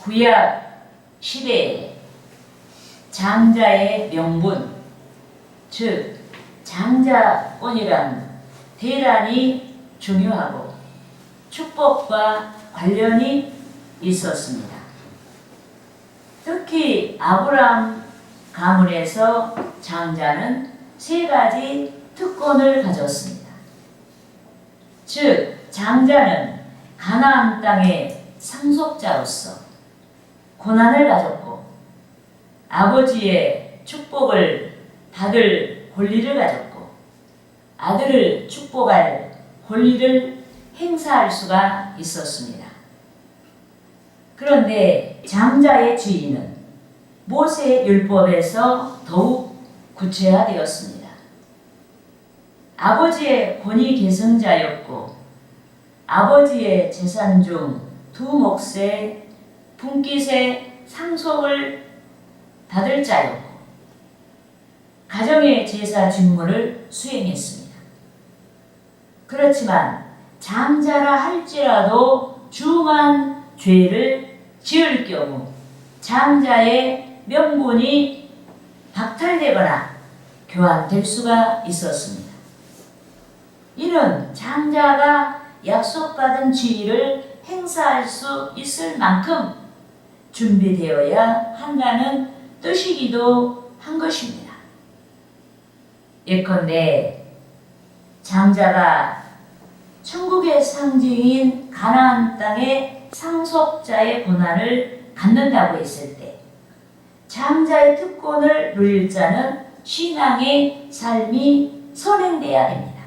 구약 시대에 장자의 명분, 즉 장자권이란 대단히 중요하고 축복과 관련이 있었습니다. 특히 아브라함 가문에서 장자는 세 가지 특권을 가졌습니다. 즉 장자는 가나안 땅의 상속자로서 고난을 가졌고 아버지의 축복을 받을 권리를 가졌고 아들을 축복할 권리를 행사할 수가 있었습니다. 그런데 장자의 지위는 모세 율법에서 더욱 구체화되었습니다. 아버지의 권위 계승자였고 아버지의 재산 중 두 몫의 분깃의 상속을 받을 자였고 가정의 제사 직무를 수행했습니다. 그렇지만 장자라 할지라도 중한 죄를 지을 경우 장자의 명분이 박탈되거나 교환될 수가 있었습니다. 이는 장자가 약속받은 지위를 행사할 수 있을 만큼 준비되어야 한다는 뜻이기도 한 것입니다. 예컨대 장자가 천국의 상징인 가나안 땅의 상속자의 권한을 갖는다고 했을 때 장자의 특권을 누릴 자는 신앙의 삶이 선행돼야 됩니다.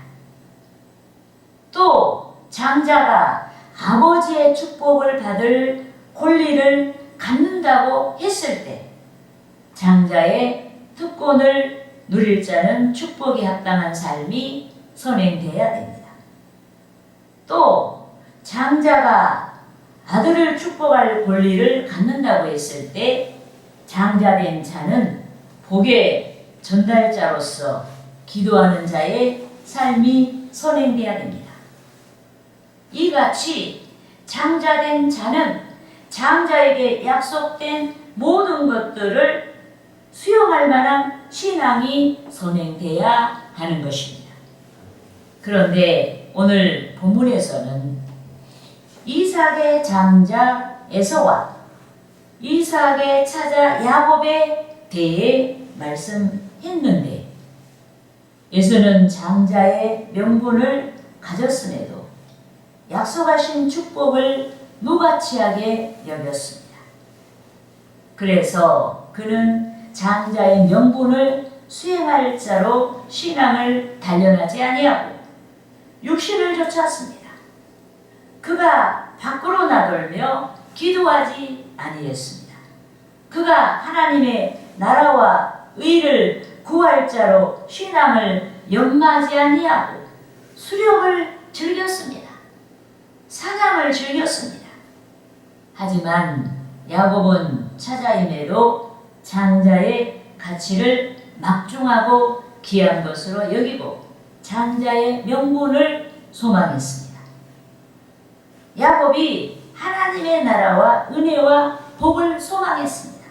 또 장자가 아버지의 축복을 받을 권리를 갖는다고 했을 때 장자의 특권을 누릴 자는 축복에 합당한 삶이 선행돼야 됩니다. 또 장자가 아들을 축복할 권리를 갖는다고 했을 때 장자된 자는 복의 전달자로서 기도하는 자의 삶이 선행돼야 됩니다. 이같이 장자된 자는 장자에게 약속된 모든 것들을 수용할 만한 신앙이 선행돼야 하는 것입니다. 그런데 오늘 본문에서는 이삭의 장자 에서와 이삭의 차자 야곱에 대해 말씀했는데 에서는 장자의 명분을 가졌음에도 약속하신 축복을 무가치하게 여겼습니다. 그래서 그는 장자의 명분을 수행할 자로 신앙을 단련하지 아니하고 육신을 좇았습니다. 그가 밖으로 나돌며 기도하지 아니했습니다. 그가 하나님의 나라와 의를 구할 자로 신앙을 연마하지 아니하고 수렵을 즐겼습니다. 사냥을 즐겼습니다. 하지만 야곱은 차자임에도 장자의 가치를 막중하고 귀한 것으로 여기고 장자의 명분을 소망했습니다. 야곱이 하나님의 나라와 은혜와 복을 소망했습니다.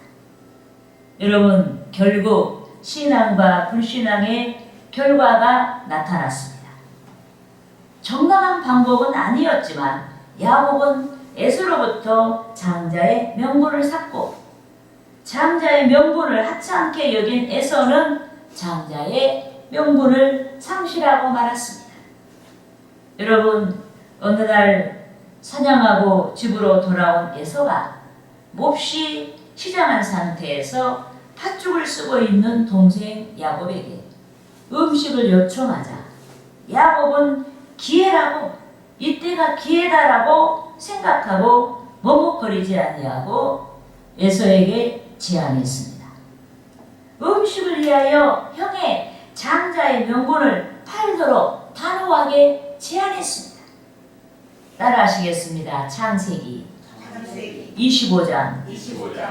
여러분, 결국 신앙과 불신앙의 결과가 나타났습니다. 정당한 방법은 아니었지만 야곱은 에서로부터 장자의 명분을 샀고 장자의 명분을 하찮게 여긴 에서는 장자의 명분을 상실하고 말았습니다. 여러분, 어느 날 사냥하고 집으로 돌아온 에서가 몹시 시장한 상태에서 팥죽을 쓰고 있는 동생 야곱에게 음식을 요청하자 야곱은 기회라고, 이때가 기회다라고 생각하고 머뭇거리지 아니하고 에서에게 제안했습니다. 음식을 위하여 형의 장자의 명분을 팔도록 단호하게 제안했습니다. 따라하시겠습니다. 창세기 25장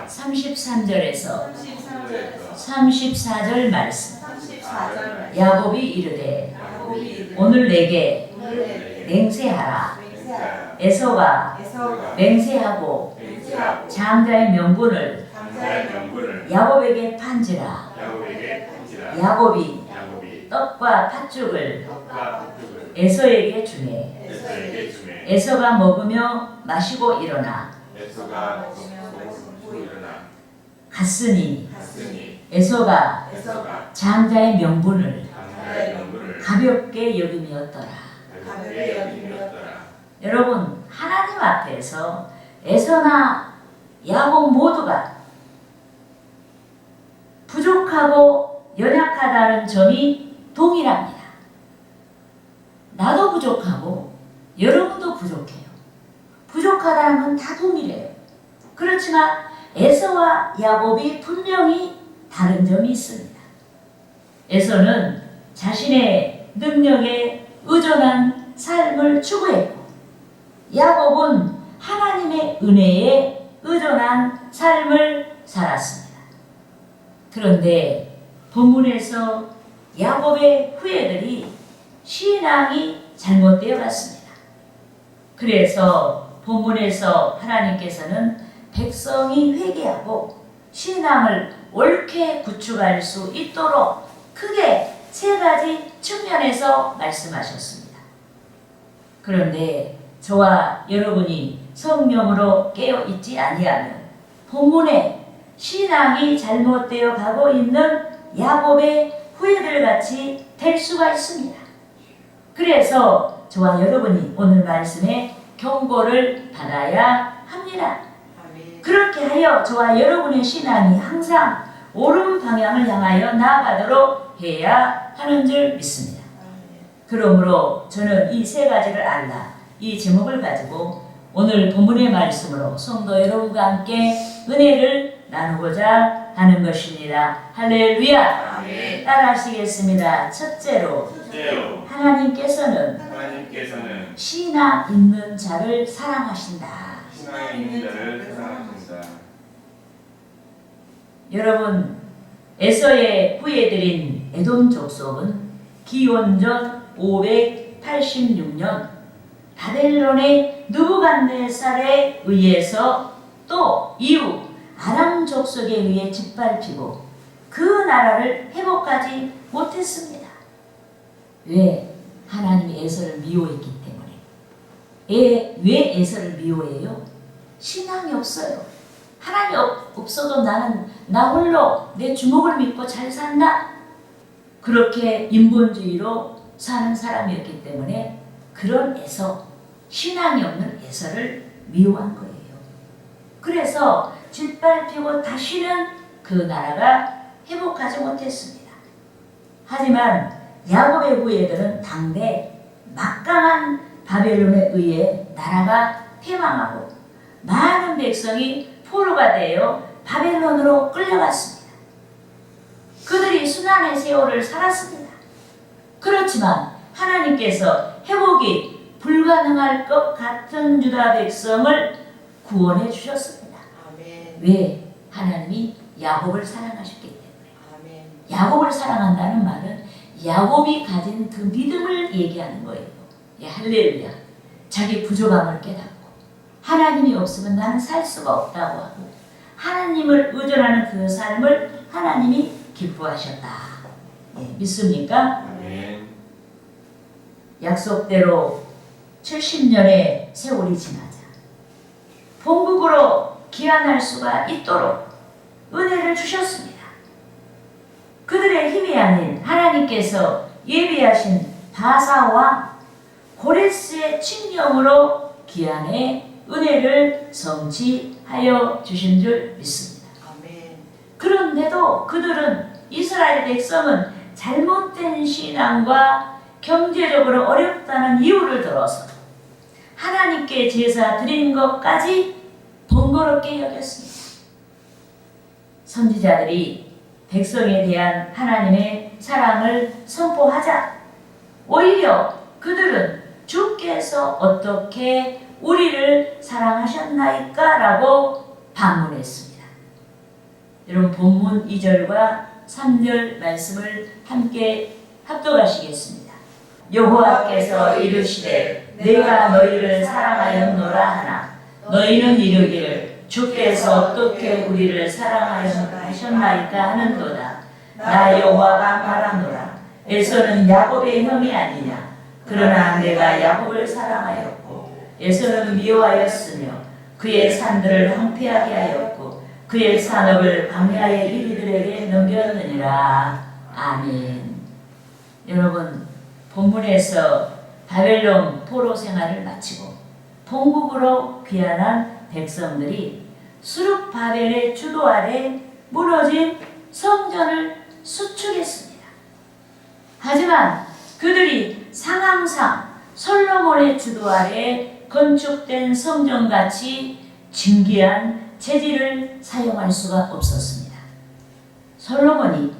33절에서 34절 말씀. 야곱이 이르되 오늘 내게 맹세하라. 에서가 맹세하고 무시하고 장자의 명분을 장자의 명분을 야곱에게 판지라. 야곱에게 판지라. 야곱이 야곱이 떡과 팥죽을 떡과 팥죽을 에서에게 주매 에서에게 주매 에서가 먹으며 마시고 일어나 에서가 먹고 일어나 갔으니 갔으니 에서가 에서가 장자의 명분을 장자의 명분을 가볍게 여김이었더라. 가볍게 여김이었더라. 여러분, 하나님 앞에서 에서나 야곱 모두가 부족하고 연약하다는 점이 동일합니다. 나도 부족하고 여러분도 부족해요. 부족하다는 건 다 동일해요. 그렇지만 에서와 야곱이 분명히 다른 점이 있습니다. 에서는 자신의 능력에 의존한 삶을 추구했고, 야곱은 하나님의 은혜에 의존한 삶을 살았습니다. 그런데 본문에서 야곱의 후예들이 신앙이 잘못되어 갔습니다. 그래서 본문에서 하나님께서는 백성이 회개하고 신앙을 옳게 구축할 수 있도록 크게 세 가지 측면에서 말씀하셨습니다. 그런데 저와 여러분이 성령으로 깨어 있지 아니하면 본문에 신앙이 잘못되어 가고 있는 야곱의 후예들 같이 될 수가 있습니다. 그래서 저와 여러분이 오늘 말씀에 경고를 받아야 합니다. 그렇게 하여 저와 여러분의 신앙이 항상 옳은 방향을 향하여 나아가도록 해야 하는 줄 믿습니다. 그러므로 저는 이 세 가지를 알라, 이 제목을 가지고 오늘 본문의 말씀으로 성도 여러분과 함께 은혜를 나누고자 하는 것입니다. 할렐루야! 아멘. 따라 하시겠습니다. 첫째로 하나님께서는 신앙 있는 자를 사랑하신다. 신앙 있는 자를 사랑하신다. 여러분, 에서의 후예들인 에돔 족속은 기원전 586년 바벨론의 느부갓네살에 의해서 또 이후 아람 족속에 의해 짓밟히고 그 나라를 회복하지 못했습니다. 왜? 하나님이 에서를 미워했기 때문에. 왜 에서를 미워해요? 신앙이 없어요. 하나님이 없어도 나는 나 홀로 내 주먹을 믿고 잘 산다. 그렇게 인본주의로 사는 사람이었기 때문에 그런 에서, 신앙이 없는 에서를 미워한 거예요. 그래서 짓밟히고 다시는 그 나라가 회복하지 못했습니다. 하지만 야곱의 후예들은 당대 막강한 바벨론에 의해 나라가 패망하고 많은 백성이 포로가 되어 바벨론으로 끌려갔습니다. 그들이 순환의 세월을 살았습니다. 그렇지만 하나님께서 회복이 불가능할 것 같은 유다 백성을 구원해 주셨습니다. 아멘. 왜? 하나님이 야곱을 사랑하셨기 때문에. 아멘. 야곱을 사랑한다는 말은 야곱이 가진 그 믿음을 얘기하는 거예요. 예, 할렐루야. 자기 부족함을 깨닫고 하나님이 없으면 나는 살 수가 없다고 하고 하나님을 의존하는 그 삶을 하나님이 기뻐하셨다. 예, 믿습니까? 아멘. 약속대로 70년의 세월이 지나자 본국으로 귀환할 수가 있도록 은혜를 주셨습니다. 그들의 힘이 아닌 하나님께서 예비하신 바사와 고레스의 칙령으로 귀환의 은혜를 성취하여 주신 줄 믿습니다. 아멘. 그런데도 그들은, 이스라엘 백성은 잘못된 신앙과 경제적으로 어렵다는 이유를 들어서 하나님께 제사 드리는 것까지 번거롭게 여겼습니다. 선지자들이 백성에 대한 하나님의 사랑을 선포하자 오히려 그들은 주께서 어떻게 우리를 사랑하셨나이까? 라고 반문했습니다. 여러분, 본문 2절과 3절 말씀을 함께 합독하시겠습니다. 여호와께서 이르시되 내가 너희를 사랑하였노라 하나 너희는 이르기를 주께서 어떻게 우리를 사랑하셨나이까 하는도다. 나 여호와가 말하노라. 에서는 야곱의 형이 아니냐. 그러나 내가 야곱을 사랑하였고 에서는 미워하였으며 그의 산들을 황폐하게 하였고 그의 산업을 광야의 이리들에게 넘겼느니라. 아멘. 여러분, 본문에서 바벨론 포로 생활을 마치고 본국으로 귀환한 백성들이 수룹바벨의 주도 아래 무너진 성전을 수축했습니다. 하지만 그들이 상황상 솔로몬의 주도 아래 건축된 성전같이 진귀한 재질을 사용할 수가 없었습니다. 솔로몬이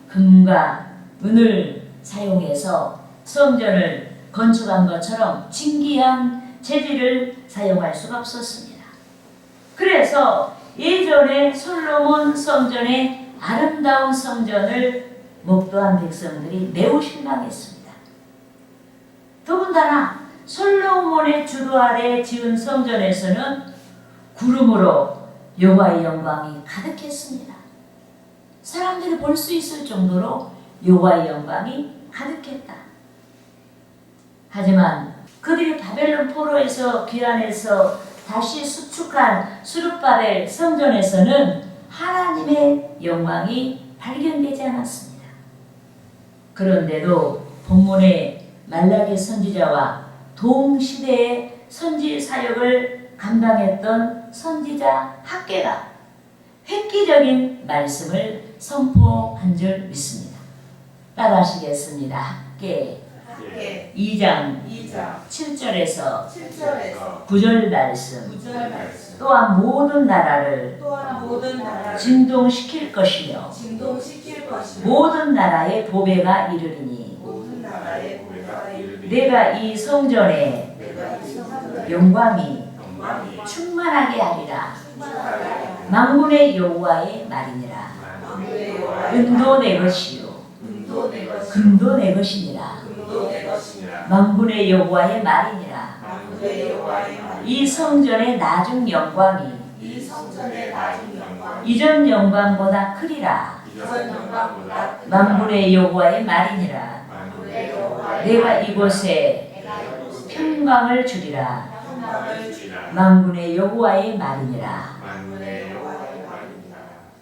금과 은을 사용해서 성전을 건축한 것처럼 진귀한 재질을 사용할 수가 없었습니다. 그래서 예전에 솔로몬 성전의 아름다운 성전을 목도한 백성들이 매우 실망했습니다. 더군다나 솔로몬의 주도 아래 지은 성전에서는 구름으로 여호와의 영광이 가득했습니다. 사람들이 볼 수 있을 정도로 여호와의 영광이 가득했다. 하지만 그들이 바벨론 포로에서 귀환해서 다시 수축한 수룹바벨 성전에서는 하나님의 영광이 발견되지 않았습니다. 그런데도 본문의 말라기 선지자와 동시대의 선지 사역을 감당했던 선지자 학개가 획기적인 말씀을 선포한 줄 믿습니다. 따라하시겠습니다. 학개 2장 7절에서 9절 말씀. 또한 모든 나라를 진동시킬 것이며 모든 나라의 보배가 이르리니 내가 이 성전에 영광이 충만하게 하리라. 만군의 여호와의 말이니라. 은도 내 것이요 금도 내 것이니라. 만군의 여호와의 말이니라. 이 성전의 나중 영광이 이전 영광보다 크리라. 만군의 여호와의 말이니라. 내가 이곳에 평강을 주리라. 만군의 여호와의 말이니라.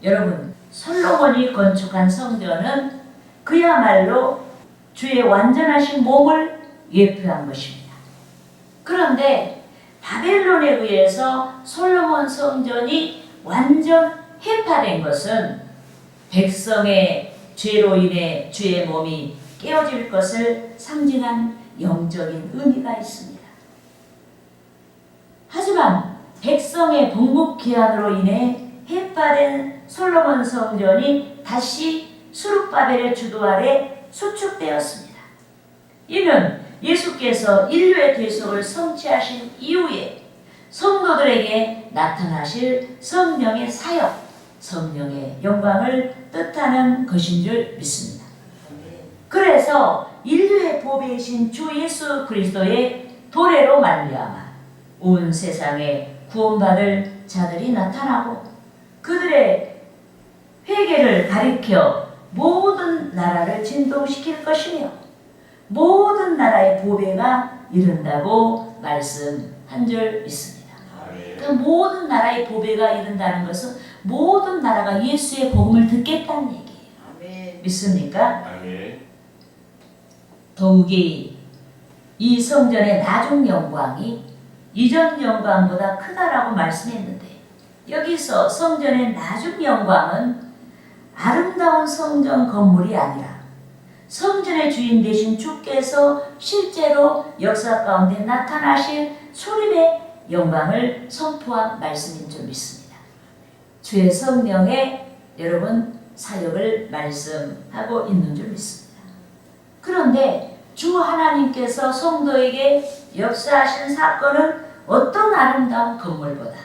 여러분, 솔로몬이 건축한 성전은 그야말로 주의 완전하신 몸을 예표한 것입니다. 그런데 바벨론에 의해서 솔로몬 성전이 완전 해파된 것은 백성의 죄로 인해 주의 몸이 깨어질 것을 상징한 영적인 의미가 있습니다. 하지만 백성의 본국 귀환으로 인해 해파된 솔로몬 성전이 다시 수룹바벨의 주도 아래 수축되었습니다. 이는 예수께서 인류의 대속을 성취하신 이후에 성도들에게 나타나실 성령의 사역, 성령의 영광을 뜻하는 것인 줄 믿습니다. 그래서 인류의 보배이신 주 예수 그리스도의 도래로 말미암아 온 세상에 구원받을 자들이 나타나고 그들의 회개를 가리켜 모든 나라를 진동시킬 것이며 모든 나라의 보배가 이른다고 말씀한 줄 믿습니다. 그러니까 모든 나라의 보배가 이른다는 것은 모든 나라가 예수의 복음을 듣겠다는 얘기예요. 아멘. 믿습니까? 아멘. 더욱이 이 성전의 나중 영광이 이전 영광보다 크다라고 말씀했는데 여기서 성전의 나중 영광은 아름다운 성전 건물이 아니라 성전의 주인 되신 주께서 실제로 역사 가운데 나타나실 소림의 영광을 선포한 말씀인 줄 믿습니다. 주의 성령의 여러분 사역을 말씀하고 있는 줄 믿습니다. 그런데 주 하나님께서 성도에게 역사하신 사건은 어떤 아름다운 건물보다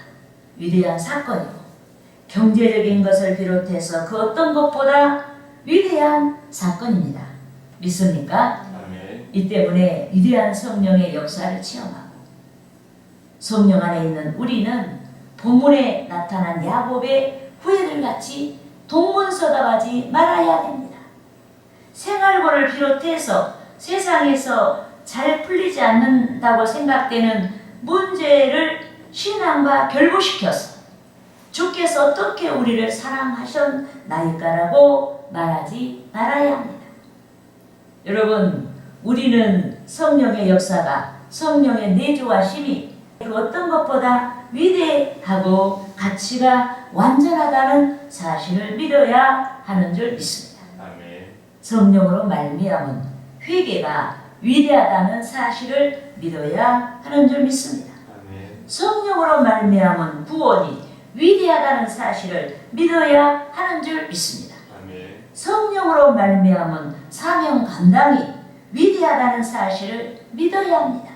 위대한 사건이고 경제적인 것을 비롯해서 그 어떤 것보다 위대한 사건입니다. 믿습니까? 아멘. 이 때문에 위대한 성령의 역사를 체험하고 성령 안에 있는 우리는 본문에 나타난 야곱의 후예들같이 동문서답하지 말아야 됩니다. 생활고를 비롯해서 세상에서 잘 풀리지 않는다고 생각되는 문제를 신앙과 결부시켜서 주께서 어떻게 우리를 사랑하셨나이까라고 말하지 말아야 합니다. 여러분, 우리는 성령의 역사가, 성령의 내주하심이 그 어떤 것보다 위대하고 가치가 완전하다는 사실을 믿어야 하는 줄 믿습니다. 아멘. 성령으로 말미암은 회개가 위대하다는 사실을 믿어야 하는 줄 믿습니다. 아멘. 성령으로 말미암은 구원이 위대하다는 사실을 믿어야 하는 줄 믿습니다. 아멘. 성령으로 말미암은 사명 감당이 위대하다는 사실을 믿어야 합니다.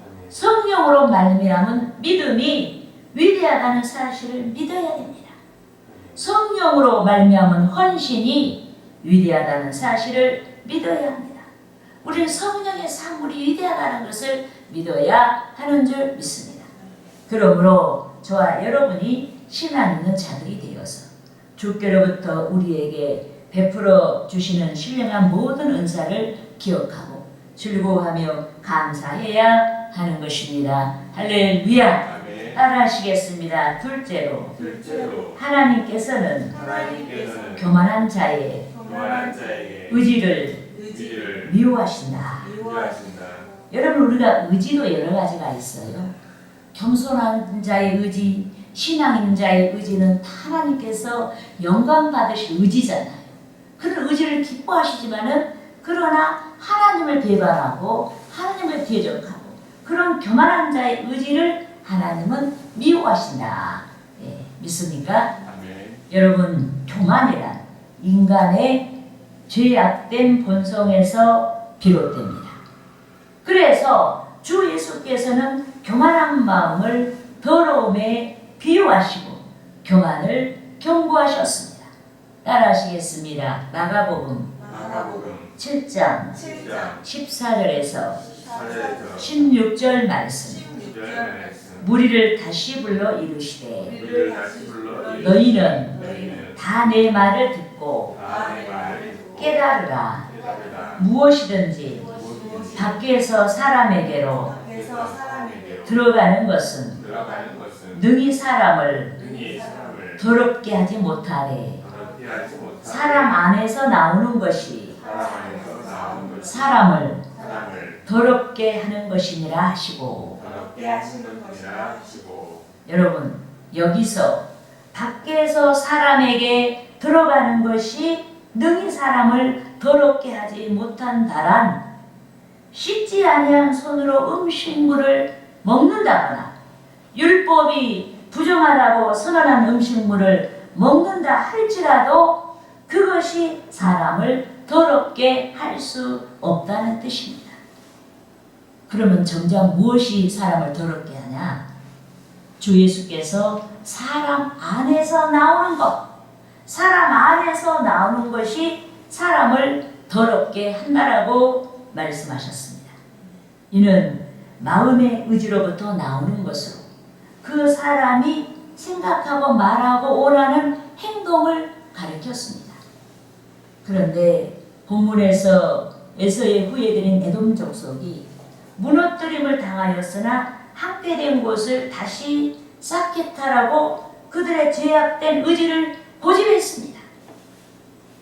아멘. 성령으로 말미암은 믿음이 위대하다는 사실을 믿어야 됩니다. 성령으로 말미암은 헌신이 위대하다는 사실을 믿어야 합니다. 우리는 성령의 산물이 위대하다는 것을 믿어야 하는 줄 믿습니다. 그러므로 저와 여러분이 신앙 있는 자들이 되어서 주께로부터 우리에게 베풀어 주시는 신령한 모든 은사를 기억하고 즐거워하며 감사해야 하는 것입니다. 할렐루야. 아멘. 따라하시겠습니다. 둘째로 둘째로 하나님께서는 하나님께서는 교만한 자의 교만한 자에게 의지를 의지를 미워하신다. 미워하신다. 여러분, 우리가 의지도 여러 가지가 있어요. 겸손한 자의 의지, 신앙 있는 자의 의지는 다 하나님께서 영광 받으실 의지잖아요. 그런 의지를 기뻐하시지만은 그러나 하나님을 배반하고 하나님을 대적하고 그런 교만한 자의 의지를 하나님은 미워하신다. 예, 믿습니까? 아멘. 여러분, 교만이란 인간의 죄악된 본성에서 비롯됩니다. 그래서 주 예수께서는 교만한 마음을 더러움에 비유하시고 교만을 경고하셨습니다. 따라하시겠습니다. 마가복음 마가복음 7장 7장 14절에서 4절에서 16절 말씀. 10절 말씀. 무리를 다시 불러 이르시되 우리를 다시 불러 너희는 다 내 말을 듣고 다 내 말을 듣고 깨달으라. 깨달으라. 무엇이든지 무엇이든지 밖에서 사람에게로 밖에서 사람에게로 들어가는 것은 들어가는 것은 능히 사람을 능히 사람을 더럽게 하지 못하래. 더럽게 하지 못하고 사람 안에서 나오는 것이 사람 안에서 나오는 것이 사람을 사람을 더럽게 하는 것이니라 하시고. 더럽게 하시는 것이라 하시고. 여러분, 여기서 밖에서 사람에게 들어가는 것이 능히 사람을 더럽게 하지 못한다란 씻지 아니한 손으로 음식물을 먹는다거나 율법이 부정하다고 선언한 음식물을 먹는다 할지라도 그것이 사람을 더럽게 할 수 없다는 뜻입니다. 그러면 정작 무엇이 사람을 더럽게 하냐? 주 예수께서 사람 안에서 나오는 것, 사람 안에서 나오는 것이 사람을 더럽게 한다라고 말씀하셨습니다. 이는 마음의 의지로부터 나오는 것으로 그 사람이 생각하고 말하고 원하는 행동을 가리켰습니다. 그런데 본문에서 에서의 후예들인 에돔 족속이 무너뜨림을 당하였으나 함께된 곳을 다시 쌓겠다라고 그들의 죄악된 의지를 고집했습니다.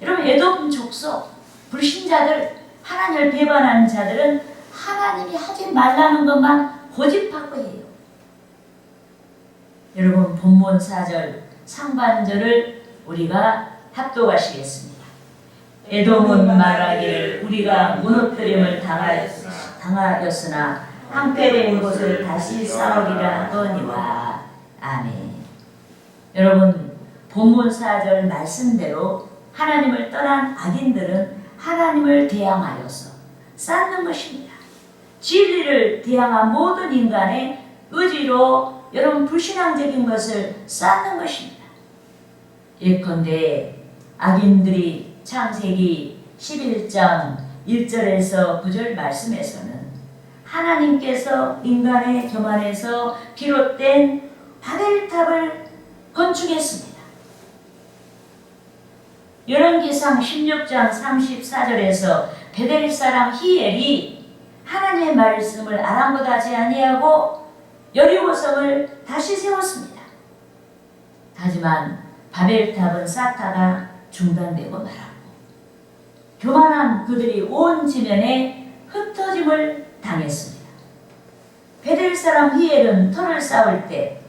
여러분, 에돔 족속, 불신자들, 하나님을 배반하는 자들은 하나님이 하지 말라는 것만 고집하고 해요. 여러분, 본문 4절 상반절을 우리가 합독하시겠습니다. 에돔은 말하기를 우리가 무너뜨림을 당하였으나 함께된 곳을 다시 쌓으리라 하거니와. 아멘. 여러분, 본문 4절 말씀대로 하나님을 떠난 악인들은 하나님을 대항하여서 쌓는 것입니다. 진리를 대항한 모든 인간의 의지로 여러분 불신앙적인 것을 쌓는 것입니다. 예컨대 악인들이 창세기 11장 1절에서 9절 말씀에서는 하나님께서 인간의 교만에서 비롯된 바벨탑을 건축했습니다. 열왕기상 16장 34절에서 베델 사람 히엘이 하나님의 말씀을 아랑곳하지 아니하고 여리고성을 다시 세웠습니다. 하지만 바벨탑은 쌓다가 중단되고 말았고 교만한 그들이 온 지면에 흩어짐을 당했습니다. 베델 사람 히엘은 터를 쌓을 때,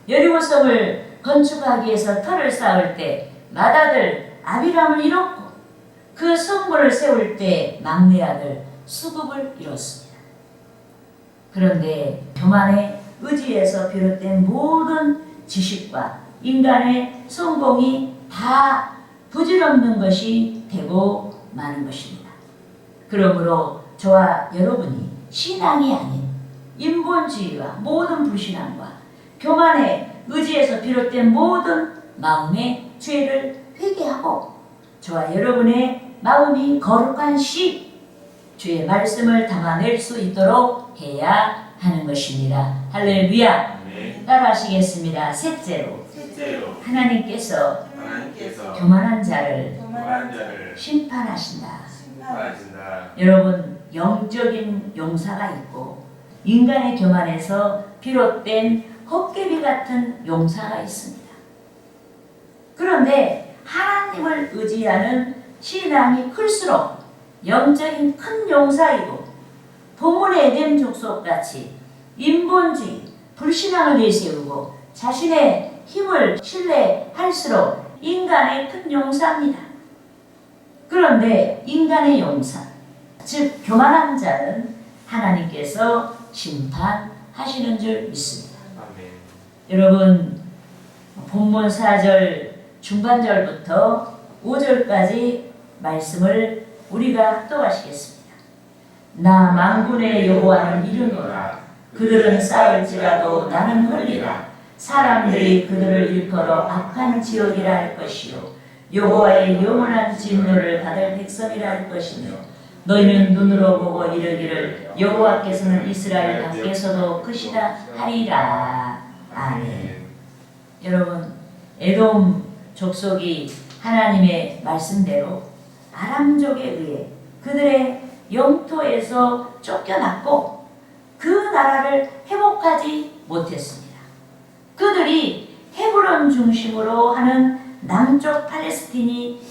여리고성을 건축하기 위해서 터를 쌓을 때 맏아들 아비람을 잃었고 그 성문을 세울 때 막내 아들 수굽을 잃었습니다. 그런데 교만의 의지에서 비롯된 모든 지식과 인간의 성공이 다 부질없는 것이 되고 마는 것입니다. 그러므로 저와 여러분이 신앙이 아닌 인본주의와 모든 불신앙과 교만의 의지에서 비롯된 모든 마음의 죄를 회개하고 저와 여러분의 마음이 거룩한 시 주의 말씀을 담아낼 수 있도록 해야 하는 것입니다. 할렐루야. 아멘. 따라하시겠습니다. 셋째로 하나님께서 교만한 자를 심판하신다. 심판하신다. 여러분, 영적인 용사가 있고 인간의 교만에서 비롯된 헛개비 같은 용사가 있습니다. 그런데 하나님을 의지하는 신앙이 클수록 영적인 큰 용사이고 본문의 에덴 족속같이 인본주의, 불신앙을 내세우고 자신의 힘을 신뢰할수록 인간의 큰 용사입니다. 그런데 인간의 용사, 즉 교만한 자는 하나님께서 심판하시는 줄 믿습니다. 아멘. 여러분, 본문 4절 중반절부터 5절까지 말씀을 우리가 합독하시겠습니다. 나 만군의 여호와를 이르노라. 그들은 싸울지라도 나는 헐리라. 사람들이 그들을 일컬어 악한 지역이라 할 것이요 여호와의 영원한 진노를 받을 백성이라 할 것이며 너희는 눈으로 보고 이르기를 여호와께서는 이스라엘 밖에서도 크시다 하리라. 아멘. 여러분, 에돔 족속이 하나님의 말씀대로 아람족에 의해 그들의 영토에서 쫓겨났고 그 나라를 회복하지 못했습니다. 그들이 헤브론 중심으로 하는 남쪽 팔레스틴이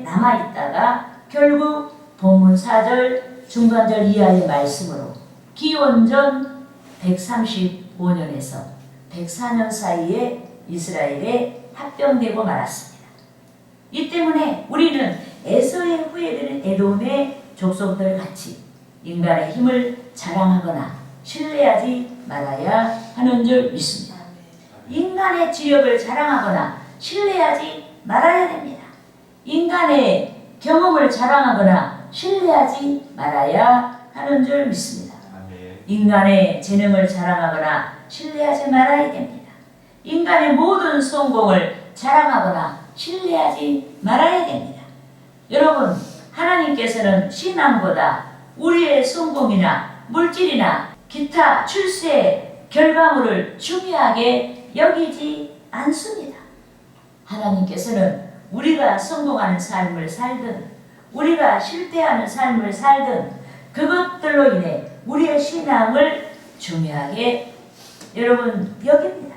남아있다가 결국 본문 4절 중간절 이하의 말씀으로 기원전 135년에서 104년 사이에 이스라엘에 합병되고 말았습니다. 이 때문에 우리는 에서의 후예되는 에돔의 족속들 같이 인간의 힘을 자랑하거나 신뢰하지 말아야 하는 줄 믿습니다. 인간의 지력을 자랑하거나 신뢰하지 말아야 됩니다. 인간의 경험을 자랑하거나 신뢰하지 말아야 하는 줄 믿습니다. 아멘. 인간의 재능을 자랑하거나 신뢰하지 말아야 됩니다. 인간의 모든 성공을 자랑하거나 신뢰하지 말아야 됩니다. 여러분, 하나님께서는 신앙보다 우리의 성공이나 물질이나 기타 출세 결과물을 중요하게 여기지 않습니다. 하나님께서는 우리가 성공하는 삶을 살든 우리가 실패하는 삶을 살든 그것들로 인해 우리의 신앙을 중요하게 여러분 여깁니다.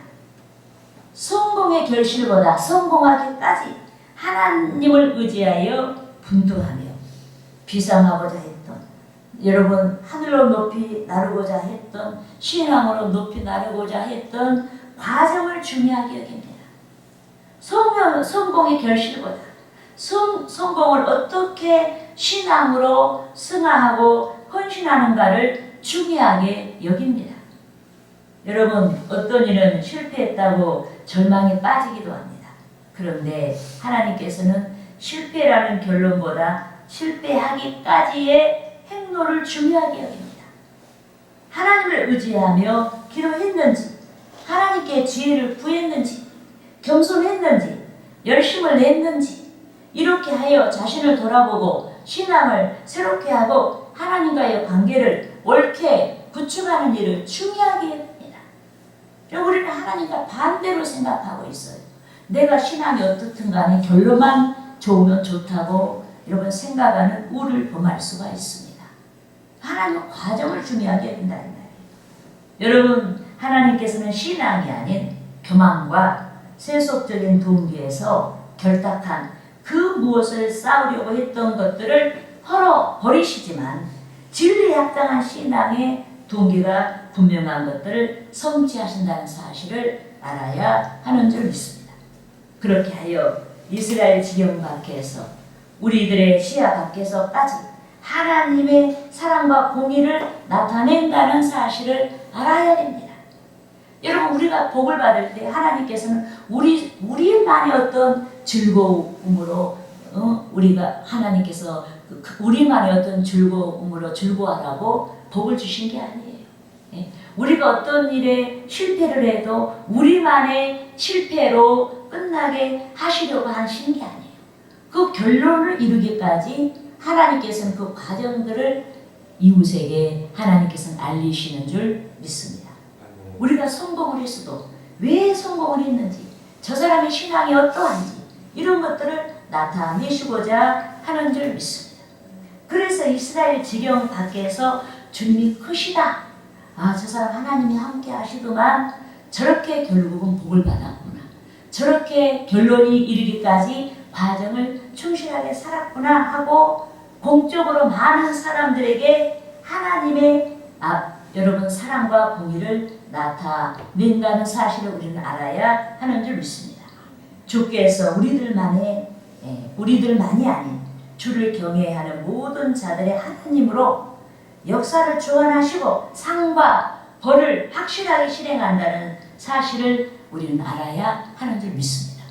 성공의 결실보다 성공하기까지 하나님을 의지하여 분투하며 비상하고자 했던 여러분 하늘로 높이 나르고자 했던 신앙으로 높이 나르고자 했던 과정을 중요하게 여깁니다. 성공의 결실보다 성공을 어떻게 신앙으로 승화하고 헌신하는가를 중요하게 여깁니다. 여러분, 어떤 이는 실패했다고 절망에 빠지기도 합니다. 그런데 하나님께서는 실패라는 결론보다 실패하기까지의 행로를 중요하게 여깁니다. 하나님을 의지하며 기도했는지, 하나님께 지혜를 구했는지, 겸손했는지, 열심을 냈는지, 이렇게 하여 자신을 돌아보고 신앙을 새롭게 하고 하나님과의 관계를 옳게 구축하는 일을 중요하게 합니다. 우리는 하나님과 반대로 생각하고 있어요. 내가 신앙이 어떻든 간에 결론만 좋으면 좋다고 여러분 생각하는 우를 범할 수가 있습니다. 하나님은 과정을 중요하게 한다는 말이에요. 여러분, 하나님께서는 신앙이 아닌 교만과 세속적인 동기에서 결탁한 그 무엇을 쌓으려고 했던 것들을 버리시지만 진리에 합당한 신앙의 동기가 분명한 것들을 성취하신다는 사실을 알아야 하는 줄 믿습니다. 그렇게 하여 이스라엘 지경 밖에서 우리들의 시야 밖에서까지 하나님의 사랑과 공의를 나타낸다는 사실을 알아야 됩니다. 여러분, 우리가 복을 받을 때 하나님께서는 우리만의 어떤 즐거움으로 우리가 하나님께서 우리만의 어떤 즐거움으로 즐거워하라고 복을 주신 게 아니에요. 우리가 어떤 일에 실패를 해도 우리만의 실패로 끝나게 하시려고 하시는 게 아니에요. 그 결론을 이루기까지 하나님께서는 그 과정들을 이웃에게 하나님께서는 알리시는 줄 믿습니다. 우리가 성공을 했어도 왜 성공을 했는지, 저 사람의 신앙이 어떠한지 이런 것들을 나타내시고자 하는 줄 믿습니다. 그래서 이스라엘 지경 밖에서 주님이 크시다. 저 사람 하나님이 함께 하시더만 저렇게 결국은 복을 받았구나. 저렇게 결론이 이르기까지 과정을 충실하게 살았구나 하고 공적으로 많은 사람들에게 하나님의 여러분 사랑과 공의를 나타낸다는 사실을 우리는 알아야 하는 줄 믿습니다. 주께서 우리들만이 아닌 주를 경외하는 모든 자들의 하나님으로 역사를 주관하시고 상과 벌을 확실하게 실행한다는 사실을 우리는 알아야 하는 줄 믿습니다.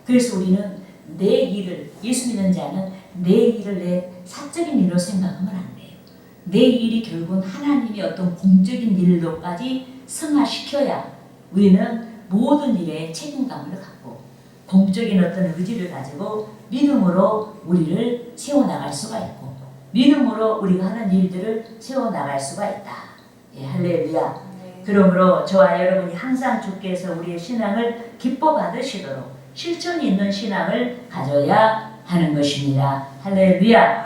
그래서 우리는 내 일을, 예수 믿는 자는 내 일을 내 사적인 일로 생각하면 안 돼요. 내 일이 결국은 하나님이 어떤 공적인 일로까지 승화시켜야 우리는 모든 일에 책임감을 갖고 공적인 어떤 의지를 가지고 믿음으로 우리를 세워나갈 수가 있고 믿음으로 우리가 하는 일들을 세워나갈 수가 있다. 할렐루야. 그러므로 저와 여러분이 항상 주께서 우리의 신앙을 기뻐 받으시도록 실천이 있는 신앙을 가져야 하는 것입니다. 할렐루야.